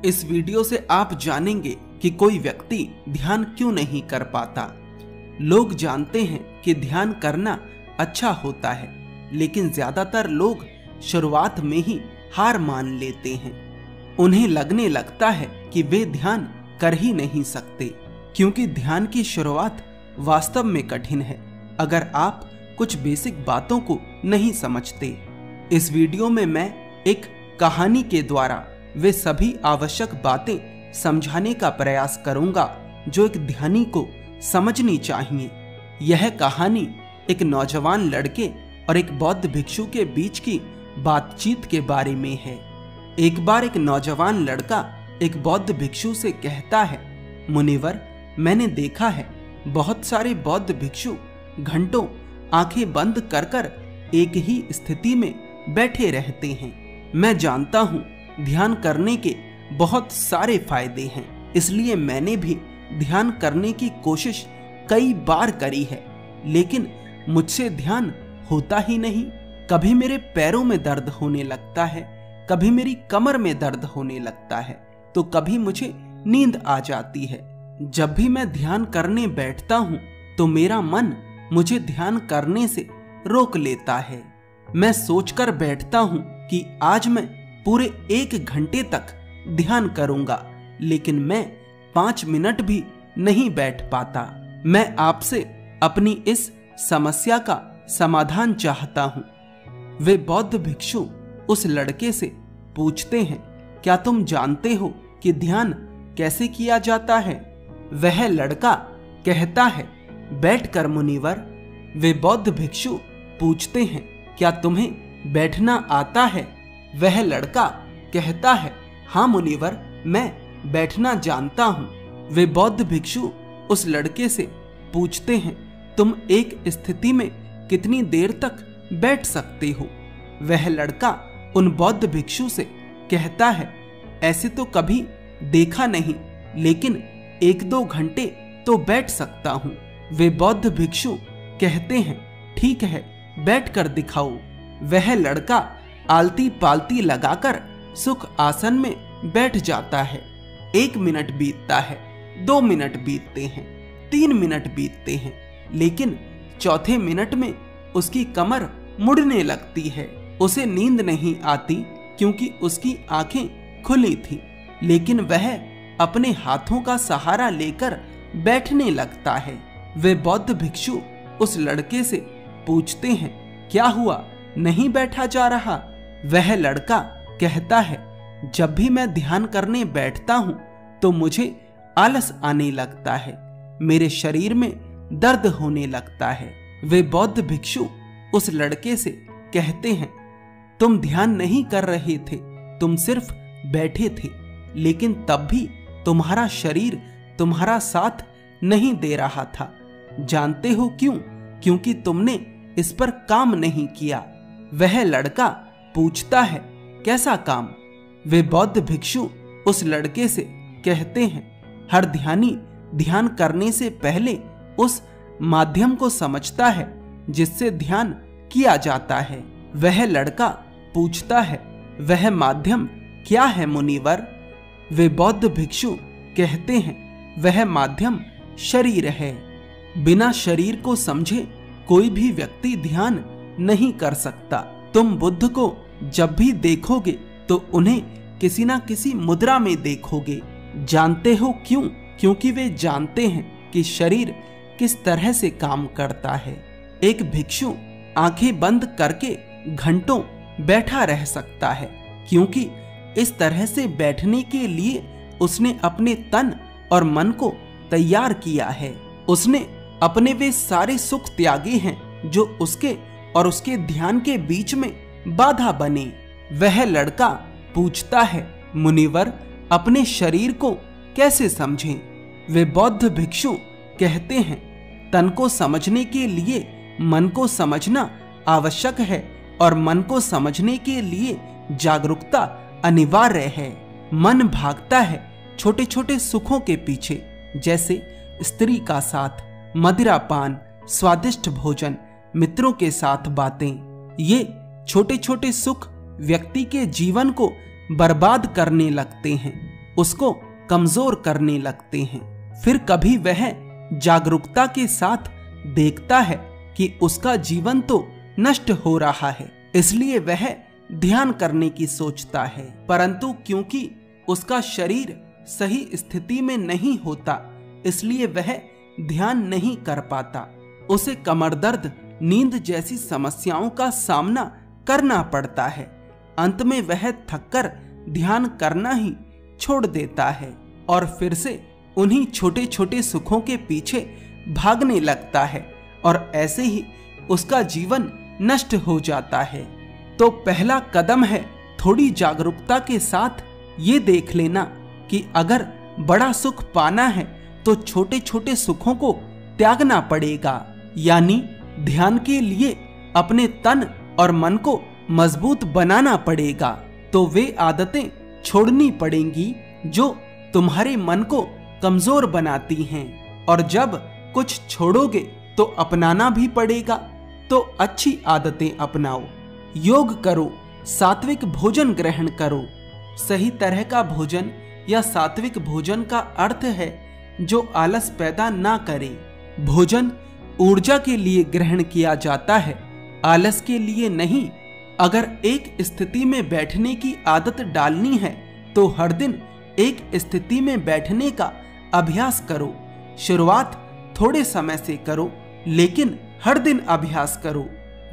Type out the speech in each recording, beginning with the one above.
इस वीडियो से आप जानेंगे कि कोई व्यक्ति ध्यान क्यों नहीं कर पाता। लोग जानते हैं कि ध्यान करना अच्छा होता है, लेकिन ज्यादातर लोग शुरुआत में ही हार मान लेते हैं। उन्हें लगने लगता है कि वे ध्यान कर ही नहीं सकते, क्योंकि ध्यान की शुरुआत वास्तव में कठिन है अगर आप कुछ बेसिक बातों को नहीं समझते। इस वीडियो में मैं एक कहानी के द्वारा वे सभी आवश्यक बातें समझाने का प्रयास करूंगा जो एक ध्यानी को समझनी चाहिए। यह कहानी एक नौजवान लड़के और एक बौद्ध भिक्षु के बीच की बातचीत के बारे में है। एक बार एक नौजवान लड़का एक बौद्ध भिक्षु से कहता है, मुनिवर, मैंने देखा है बहुत सारे बौद्ध भिक्षु घंटों आंखें बंद कर कर एक ही स्थिति में बैठे रहते हैं। मैं जानता हूँ ध्यान करने के बहुत सारे फायदे हैं, इसलिए मैंने भी ध्यान करने की कोशिश कई बार करी है, लेकिन मुझसे ध्यान होता ही नहीं। कभी मेरे पैरों में दर्द होने लगता है, कभी मेरी कमर में दर्द होने लगता है, तो कभी मुझे नींद आ जाती है। जब भी मैं ध्यान करने बैठता हूँ तो मेरा मन मुझे ध्यान करने से रोक लेता है। मैं सोचकर बैठता हूँ कि आज मैं पूरे 1 घंटे तक ध्यान करूंगा, लेकिन मैं 5 मिनट भी नहीं बैठ पाता। मैं आपसे अपनी इस समस्या का समाधान चाहता हूँ। वे बौद्ध भिक्षु उस लड़के से पूछते हैं, क्या तुम जानते हो कि ध्यान कैसे किया जाता है? वह लड़का कहता है, बैठकर मुनिवर। वे बौद्ध भिक्षु पूछते हैं, क्या तुम्हें बैठना आता है? वह लड़का कहता है, हाँ मुनिवर, मैं बैठना जानता हूँ। वे बौद्ध भिक्षु उस लड़के से पूछते हैं, तुम एक स्थिति में कितनी देर तक बैठ सकते हो? वह लड़का उन बौद्ध भिक्षु से कहता है, ऐसे तो कभी देखा नहीं, लेकिन 1-2 घंटे तो बैठ सकता हूँ। वे बौद्ध भिक्षु कहते हैं, ठीक है, बैठकर दिखाओ। वह लड़का आलती पालती लगाकर सुख आसन में बैठ जाता है। 1 मिनट बीतता है, 2 मिनट बीतते हैं, 3 मिनट बीतते हैं, लेकिन चौथे मिनट में उसकी कमर मुड़ने लगती है। उसे नींद नहीं आती क्योंकि उसकी आंखें खुली थी, लेकिन वह अपने हाथों का सहारा लेकर बैठने लगता है। वे बौद्ध भिक्षु उस लड़के से पूछते हैं, क्या हुआ, नहीं बैठा जा रहा? वह लड़का कहता है, जब भी मैं ध्यान करने बैठता हूँ तो मुझे आलस आने लगता है, मेरे शरीर में दर्द होने लगता है। वे बौद्ध भिक्षु उस लड़के से कहते हैं, तुम ध्यान नहीं कर रहे थे, तुम सिर्फ बैठे थे, लेकिन तब भी तुम्हारा शरीर तुम्हारा साथ नहीं दे रहा था। जानते हो क्यों? क्योंकि तुमने इस पर काम नहीं किया। वह लड़का पूछता है, कैसा काम? वे बौद्ध भिक्षु उस लड़के से कहते हैं, हर ध्यानी ध्यान करने से पहले उस माध्यम को समझता है जिससे ध्यान किया जाता है। वह लड़का पूछता है, वह माध्यम क्या है मुनिवर? वे बौद्ध भिक्षु कहते हैं, वह माध्यम शरीर है। बिना शरीर को समझे कोई भी व्यक्ति ध्यान नहीं कर सकता। तुम बुद्ध को जब भी देखोगे तो उन्हें किसी ना किसी मुद्रा में देखोगे। जानते हो क्यों? क्योंकि वे जानते हैं कि शरीर किस तरह से काम करता है। एक भिक्षु आंखें बंद करके घंटों बैठा रह सकता है, क्योंकि इस तरह से बैठने के लिए उसने अपने तन और मन को तैयार किया है। उसने अपने वे सारे सुख त्यागे हैं जो उसके और उसके ध्यान के बीच में बाधा बने। वह लड़का पूछता है, मुनिवर, अपने शरीर को कैसे समझें? वे बौद्ध भिक्षु कहते हैं, तन को समझने के लिए मन को समझना आवश्यक है और मन को समझने के लिए जागरूकता अनिवार्य है। मन भागता है छोटे छोटे सुखों के पीछे, जैसे स्त्री का साथ, मदिरा पान, स्वादिष्ट भोजन, मित्रों के साथ बातें। ये छोटे छोटे सुख व्यक्ति के जीवन को बर्बाद करने लगते हैं। उसको कमजोर करने लगते हैं। फिर कभी वह जागरूकता के साथ देखता है कि उसका जीवन तो नष्ट हो रहा है, इसलिए वह ध्यान करने की सोचता है, परंतु क्योंकि उसका शरीर सही स्थिति में नहीं होता, इसलिए वह ध्यान नहीं कर पाता। उसे कमर दर्द, नींद जैसी समस्याओं का सामना करना पड़ता है। अंत में वह थककर ध्यान करना ही छोड़ देता है और फिर से उन्हीं छोटे छोटे सुखों के पीछे भागने लगता है और ऐसे ही उसका जीवन नष्ट हो जाता है। तो पहला कदम है थोड़ी जागरूकता के साथ ये देख लेना कि अगर बड़ा सुख पाना है तो छोटे छोटे सुखों को त्यागना पड़ेगा, यानी ध्यान के लिए अपने तन और मन को मजबूत बनाना पड़ेगा। तो वे आदतें छोड़नी पड़ेंगी जो तुम्हारे मन को कमजोर बनाती हैं, और जब कुछ छोड़ोगे तो अपनाना भी पड़ेगा। तो अच्छी आदतें अपनाओ, योग करो, सात्विक भोजन ग्रहण करो। सही तरह का भोजन या सात्विक भोजन का अर्थ है जो आलस पैदा ना करे। भोजन ऊर्जा के लिए ग्रहण किया जाता है, आलस के लिए नहीं। अगर एक स्थिति में बैठने की आदत डालनी है तो हर दिन एक स्थिति में बैठने का अभ्यास करो। शुरुआत थोड़े समय से करो, लेकिन हर दिन अभ्यास करो।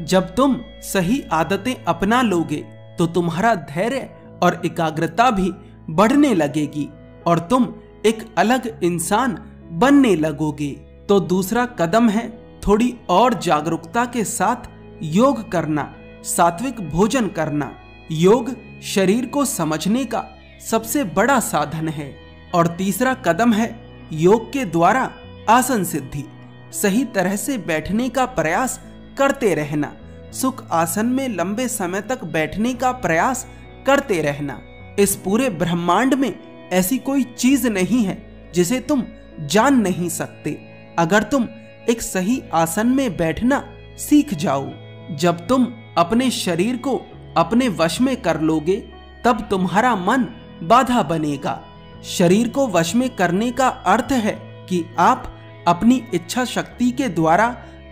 जब तुम सही आदतें अपना लोगे तो तुम्हारा धैर्य और एकाग्रता भी बढ़ने लगेगी और तुम एक अलग इंसान बनने लगोगे। तो दूसरा कदम है थोड़ी और जागरूकता के साथ योग करना, सात्विक भोजन करना। योग शरीर को समझने का सबसे बड़ा साधन है। और तीसरा कदम है योग के द्वारा आसन सिद्धि। सही तरह से बैठने का प्रयास करते रहना, सुख आसन में लंबे समय तक बैठने का प्रयास करते रहना। इस पूरे ब्रह्मांड में ऐसी कोई चीज नहीं है जिसे तुम जान नहीं सकते। अगर तुम एक सही आसन में बैठना सीख जाओ, जब तुम अपने शरीर को अपने वश में कर लोगे तब तुम्हारा मन बाधा बनेगा। शरीर को वश में करने का अर्थ है कि आप अपनी इच्छा शक्ति के द्वारा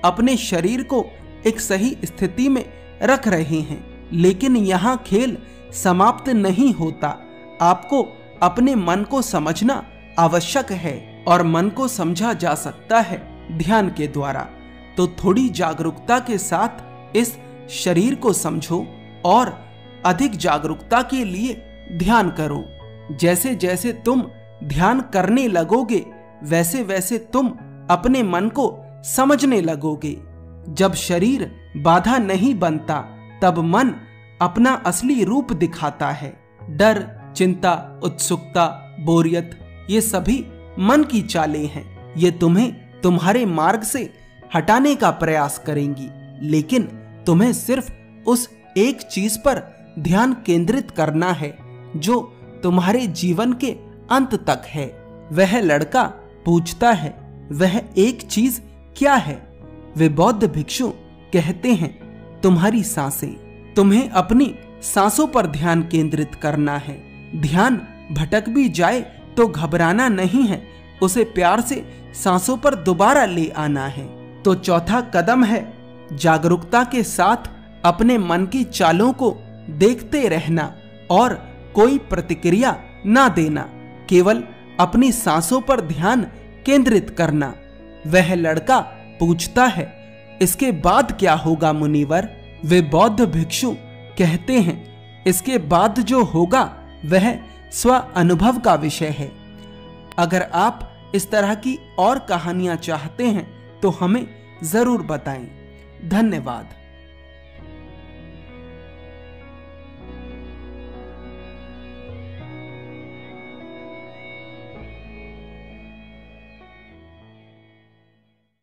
अपने शरीर को एक सही स्थिति में रख रहे हैं, लेकिन यहाँ खेल समाप्त नहीं होता। आपको अपने मन को समझना आवश्यक है और मन को समझा जा सकता है ध्यान के द्वारा। तो थोड़ी जागरूकता के साथ इस शरीर को समझो और अधिक जागरूकता के लिए ध्यान करो। जैसे जैसे तुम ध्यान करने लगोगे वैसे वैसे तुम अपने मन को समझने लगोगे। जब शरीर बाधा नहीं बनता तब मन अपना असली रूप दिखाता है। डर, चिंता, उत्सुकता, बोरियत, ये सभी मन की चालें हैं। ये तुम्हें तुम्हारे मार्ग से हटाने का प्रयास करेंगी, लेकिन तुम्हें सिर्फ उस एक चीज पर ध्यान केंद्रित करना है जो तुम्हारे जीवन के अंत तक है। वह लड़का पूछता है, वह एक चीज क्या है? वे बौद्ध भिक्षु कहते हैं, तुम्हारी सांसें। तुम्हें अपनी सांसों पर ध्यान केंद्रित करना है। ध्यान भटक भी जाए तो घबराना नहीं है, उसे प्यार से सांसों पर दोबारा ले आना है। तो चौथा कदम है जागरूकता के साथ अपने मन की चालों को देखते रहना और कोई प्रतिक्रिया ना देना, केवल अपनी सांसों पर ध्यान केंद्रित करना। वह लड़का पूछता है, इसके बाद क्या होगा मुनिवर? वे बौद्ध भिक्षु कहते हैं, इसके बाद जो होगा वह स्व अनुभव का विषय है। अगर आप इस तरह की और कहानियां चाहते हैं तो हमें जरूर बताएं। धन्यवाद।